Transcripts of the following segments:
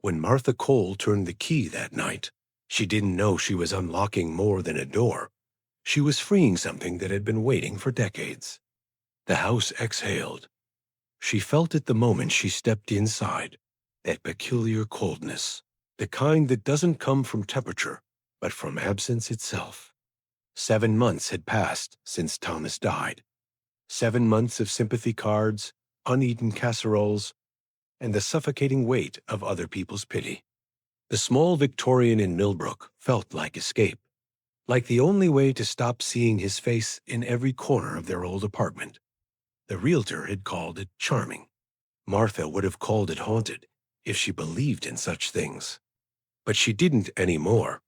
When Martha Cole turned the key that night, she didn't know she was unlocking more than a door. She was freeing something that had been waiting for decades. The house exhaled. She felt it the moment she stepped inside, that peculiar coldness, the kind that doesn't come from temperature, but from absence itself. 7 months had passed since Thomas died. 7 months of sympathy cards, uneaten casseroles, and the suffocating weight of other people's pity. The small Victorian in Millbrook felt like escape, like the only way to stop seeing his face in every corner of their old apartment. The realtor had called it charming. Martha would have called it haunted if she believed in such things. But she didn't anymore.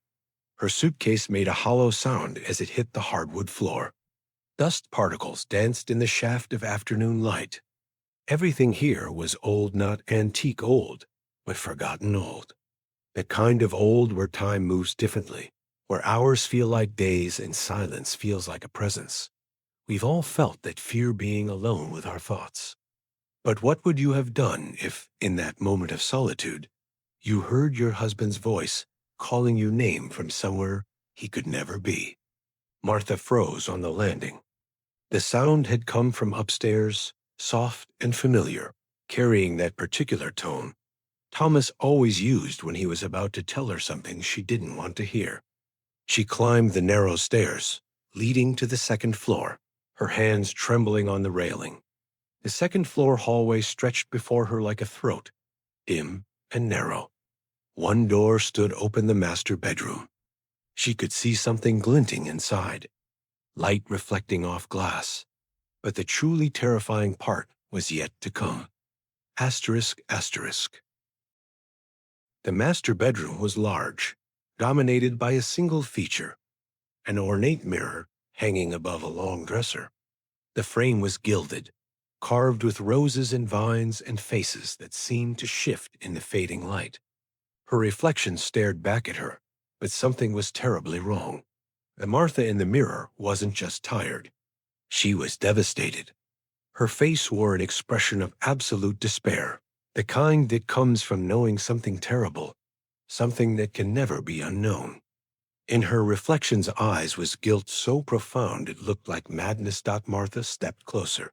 Her suitcase made a hollow sound as it hit the hardwood floor. Dust particles danced in the shaft of afternoon light. Everything here was old, not antique old, but forgotten old. The kind of old where time moves differently, where hours feel like days and silence feels like a presence. We've all felt that fear being alone with our thoughts. But what would you have done if, in that moment of solitude, you heard your husband's voice calling you name from somewhere he could never be? Martha froze on the landing. The sound had come from upstairs, soft and familiar, carrying that particular tone Thomas always used when he was about to tell her something she didn't want to hear. She climbed the narrow stairs, leading to the second floor, her hands trembling on the railing. The second-floor hallway stretched before her like a throat, dim and narrow. One door stood open, the master bedroom. She could see something glinting inside, light reflecting off glass. But the truly terrifying part was yet to come. Asterisk, asterisk. The master bedroom was large, dominated by a single feature, an ornate mirror hanging above a long dresser. The frame was gilded, carved with roses and vines and faces that seemed to shift in the fading light. Her reflection stared back at her, but something was terribly wrong. The Martha in the mirror wasn't just tired. She was devastated. Her face wore an expression of absolute despair, the kind that comes from knowing something terrible, something that can never be unknown. In her reflection's eyes was guilt so profound it looked like madness. Martha stepped closer.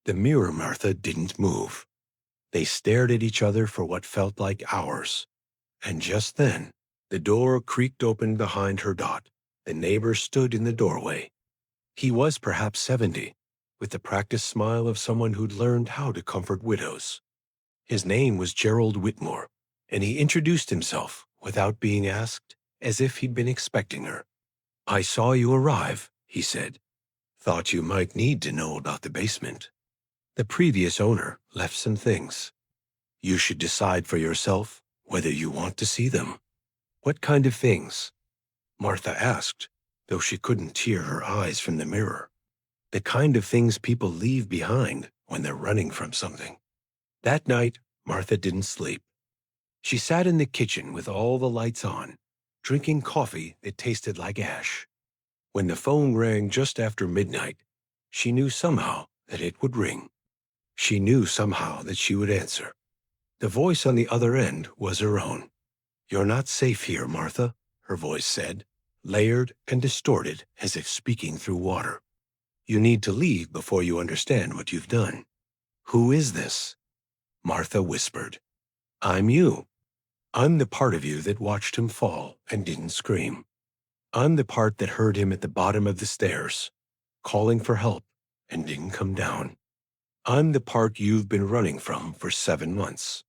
The mirror Martha didn't move. They stared at each other for what felt like hours. And just then, the door creaked open behind her. The neighbor stood in the doorway. He was perhaps 70, with the practiced smile of someone who'd learned how to comfort widows. His name was Gerald Whitmore, and he introduced himself without being asked, as if he'd been expecting her. "I saw you arrive," he said. "Thought you might need to know about the basement. The previous owner left some things. You should decide for yourself whether you want to see them." "What kind of things?" Martha asked, though she couldn't tear her eyes from the mirror. "The kind of things people leave behind when they're running from something." That night, Martha didn't sleep. She sat in the kitchen with all the lights on, drinking coffee that tasted like ash. When the phone rang just after midnight, she knew somehow that it would ring. She knew somehow that she would answer. The voice on the other end was her own. "You're not safe here, Martha," her voice said, layered and distorted as if speaking through water. "You need to leave before you understand what you've done." "Who is this?" Martha whispered. "I'm you. I'm the part of you that watched him fall and didn't scream. I'm the part that heard him at the bottom of the stairs, calling for help and didn't come down. I'm the part you've been running from for 7 months."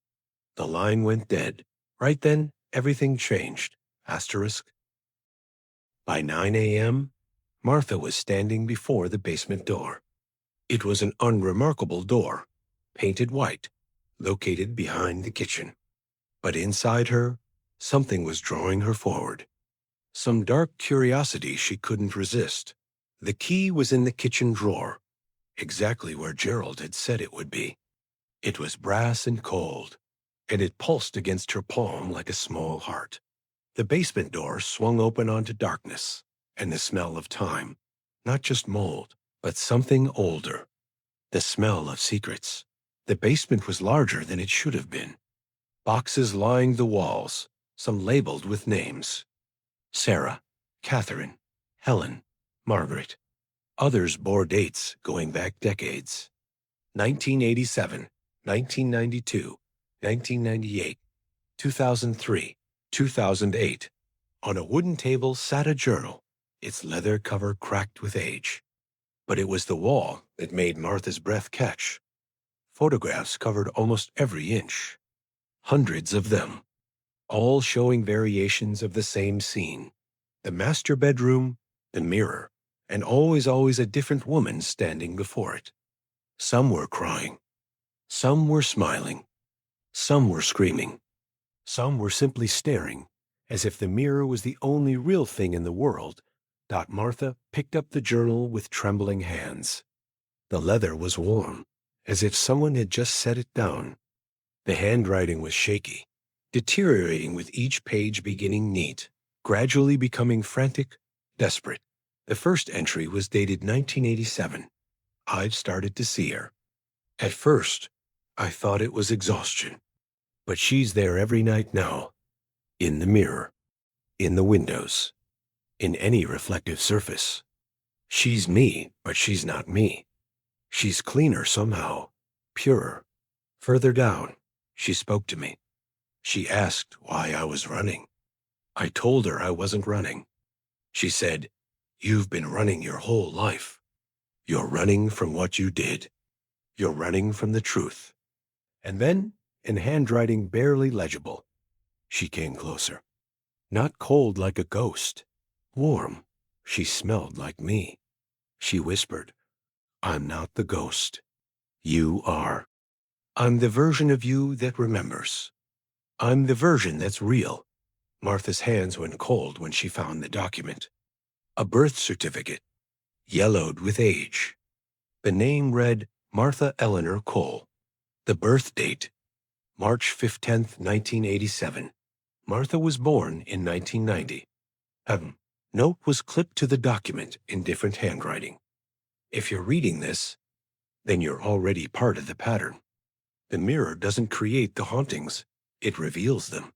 The line went dead. Right then, everything changed. Asterisk. By 9 a.m., Martha was standing before the basement door. It was an unremarkable door, painted white, located behind the kitchen. But inside her, something was drawing her forward. Some dark curiosity she couldn't resist. The key was in the kitchen drawer, exactly where Gerald had said it would be. It was brass and cold, and it pulsed against her palm like a small heart. The basement door swung open onto darkness and the smell of time, not just mold, but something older. The smell of secrets. The basement was larger than it should have been. Boxes lined the walls, some labeled with names. Sarah, Catherine, Helen, Margaret. Others bore dates going back decades. 1987, 1992, 1998, 2003, 2008. On a wooden table sat a journal, its leather cover cracked with age. But it was the wall that made Martha's breath catch. Photographs covered almost every inch. Hundreds of them, all showing variations of the same scene. The master bedroom, the mirror, and always a different woman standing before it. Some were crying. Some were smiling. Some were screaming. Some were simply staring, as if the mirror was the only real thing in the world. Martha picked up the journal with trembling hands. The leather was warm, as if someone had just set it down. The handwriting was shaky, deteriorating with each page beginning neat, gradually becoming frantic, desperate. The first entry was dated 1987. I'd started to see her. At first, I thought it was exhaustion. But she's there every night now, in the mirror, in the windows, in any reflective surface. She's me, but she's not me. She's cleaner somehow, purer. Further down, she spoke to me. She asked why I was running. I told her I wasn't running. She said, "You've been running your whole life. You're running from what you did. You're running from the truth." And then, in handwriting barely legible, she came closer. Not cold like a ghost, warm. She smelled like me. She whispered, "I'm not the ghost. You are. I'm the version of you that remembers. I'm the version that's real." Martha's hands went cold when she found the document. A birth certificate, yellowed with age. The name read Martha Eleanor Cole. The birth date, March 15th, 1987. Martha was born in 1990. Note was clipped to the document in different handwriting. If you're reading this, then you're already part of the pattern. The mirror doesn't create the hauntings, it reveals them.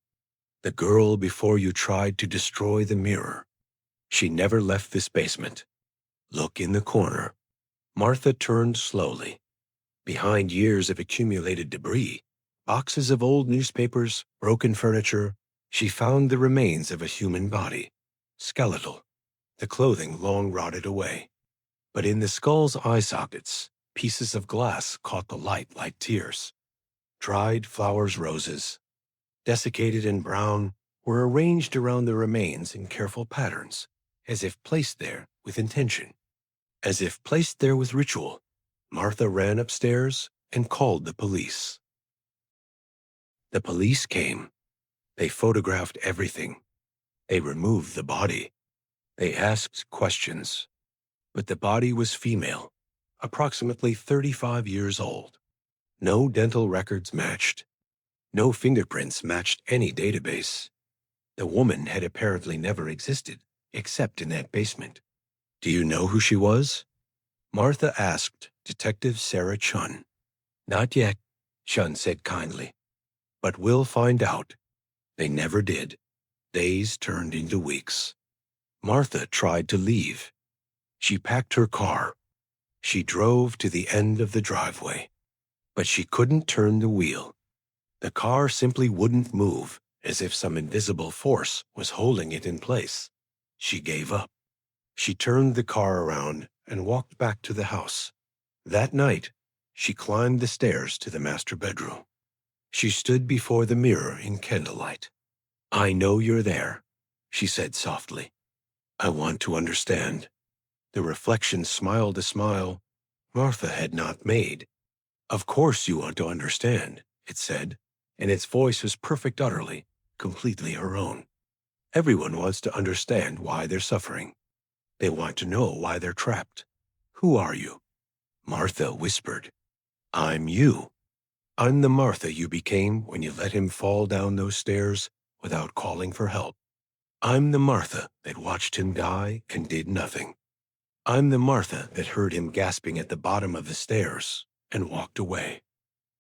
The girl before you tried to destroy the mirror. She never left this basement. Look in the corner. Martha turned slowly. Behind years of accumulated debris, boxes of old newspapers, broken furniture, she found the remains of a human body, skeletal, the clothing long rotted away. But in the skull's eye sockets, pieces of glass caught the light like tears. Dried flowers' roses, desiccated and brown, were arranged around the remains in careful patterns, as if placed there with intention, as if placed there with ritual. Martha ran upstairs and called the police. The police came. They photographed everything. They removed the body. They asked questions. But the body was female, approximately 35 years old. No dental records matched. No fingerprints matched any database. The woman had apparently never existed, except in that basement. Do you know who she was? Martha asked Detective Sarah Chun. Not yet, Chun said kindly. But we'll find out. They never did. Days turned into weeks. Martha tried to leave. She packed her car. She drove to the end of the driveway. But she couldn't turn the wheel. The car simply wouldn't move, as if some invisible force was holding it in place. She gave up. She turned the car around and walked back to the house. That night, she climbed the stairs to the master bedroom. She stood before the mirror in candlelight. "I know you're there," she said softly. "I want to understand." The reflection smiled a smile Martha had not made. "Of course you want to understand," it said, and its voice was perfect utterly, completely her own. Everyone wants to understand why they're suffering. They want to know why they're trapped. Who are you? Martha whispered. I'm you. I'm the Martha you became when you let him fall down those stairs without calling for help. I'm the Martha that watched him die and did nothing. I'm the Martha that heard him gasping at the bottom of the stairs and walked away.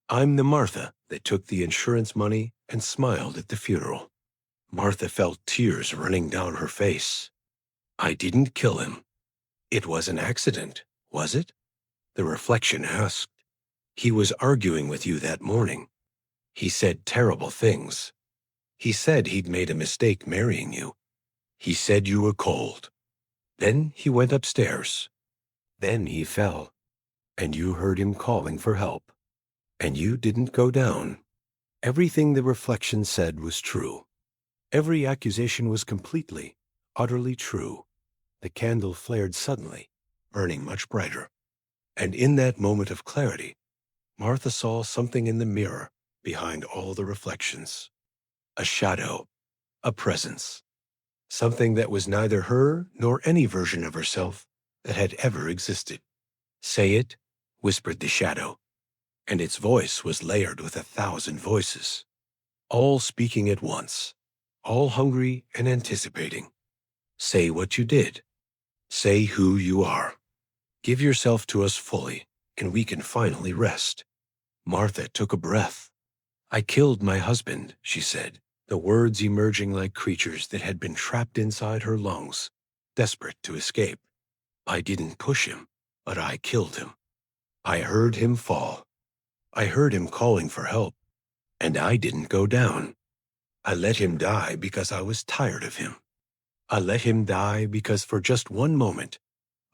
I'm the Martha They took the insurance money and smiled at the funeral. Martha felt tears running down her face. I didn't kill him. It was an accident, was it? The reflection asked. He was arguing with you that morning. He said terrible things. He said he'd made a mistake marrying you. He said you were cold. Then he went upstairs. Then he fell, and you heard him calling for help. And you didn't go down. Everything the reflection said was true. Every accusation was completely, utterly true. The candle flared suddenly, burning much brighter. And in that moment of clarity, Martha saw something in the mirror behind all the reflections. A shadow, a presence. Something that was neither her nor any version of herself that had ever existed. Say it, whispered the shadow, and its voice was layered with 1,000 voices, all speaking at once, all hungry and anticipating. Say what you did. Say who you are. Give yourself to us fully, and we can finally rest. Martha took a breath. I killed my husband, she said, the words emerging like creatures that had been trapped inside her lungs, desperate to escape. I didn't push him, but I killed him. I heard him fall. I heard him calling for help, and I didn't go down. I let him die because I was tired of him. I let him die because for just one moment,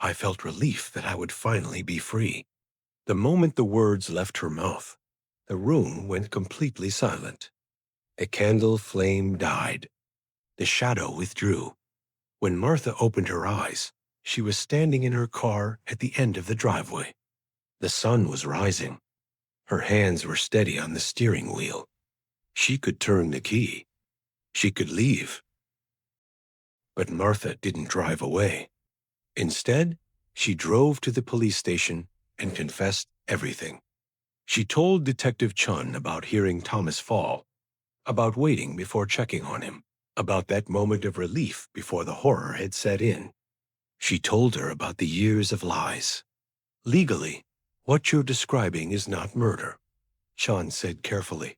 I felt relief that I would finally be free. The moment the words left her mouth, the room went completely silent. The candle flame died. The shadow withdrew. When Martha opened her eyes, she was standing in her car at the end of the driveway. The sun was rising. Her hands were steady on the steering wheel. She could turn the key. She could leave. But Martha didn't drive away. Instead, she drove to the police station and confessed everything. She told Detective Chun about hearing Thomas fall, about waiting before checking on him, about that moment of relief before the horror had set in. She told her about the years of lies. Legally, what you're describing is not murder, Chun said carefully.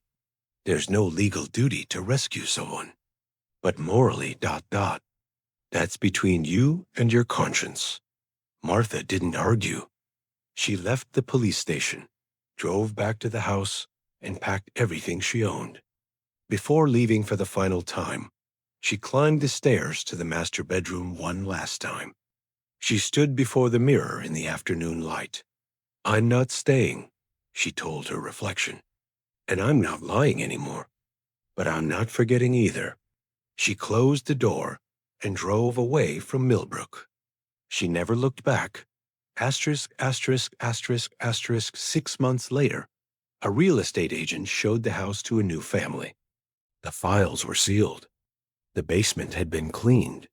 There's no legal duty to rescue someone. But morally, ... That's between you and your conscience. Martha didn't argue. She left the police station, drove back to the house, and packed everything she owned. Before leaving for the final time, she climbed the stairs to the master bedroom one last time. She stood before the mirror in the afternoon light. I'm not staying, she told her reflection. And I'm not lying anymore. But I'm not forgetting either. She closed the door and drove away from Millbrook. She never looked back. Asterisk, asterisk, asterisk, asterisk, 6 months later, a real estate agent showed the house to a new family. The files were sealed. The basement had been cleaned.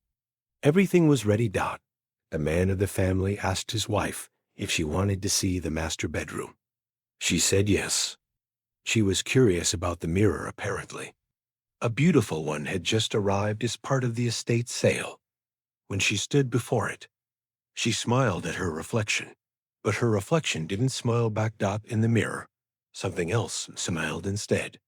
Everything was ready. The man of the family asked his wife if she wanted to see the master bedroom. She said yes. She was curious about the mirror, apparently. A beautiful one had just arrived as part of the estate sale. When she stood before it, she smiled at her reflection, but her reflection didn't smile back. In the mirror, something else smiled instead.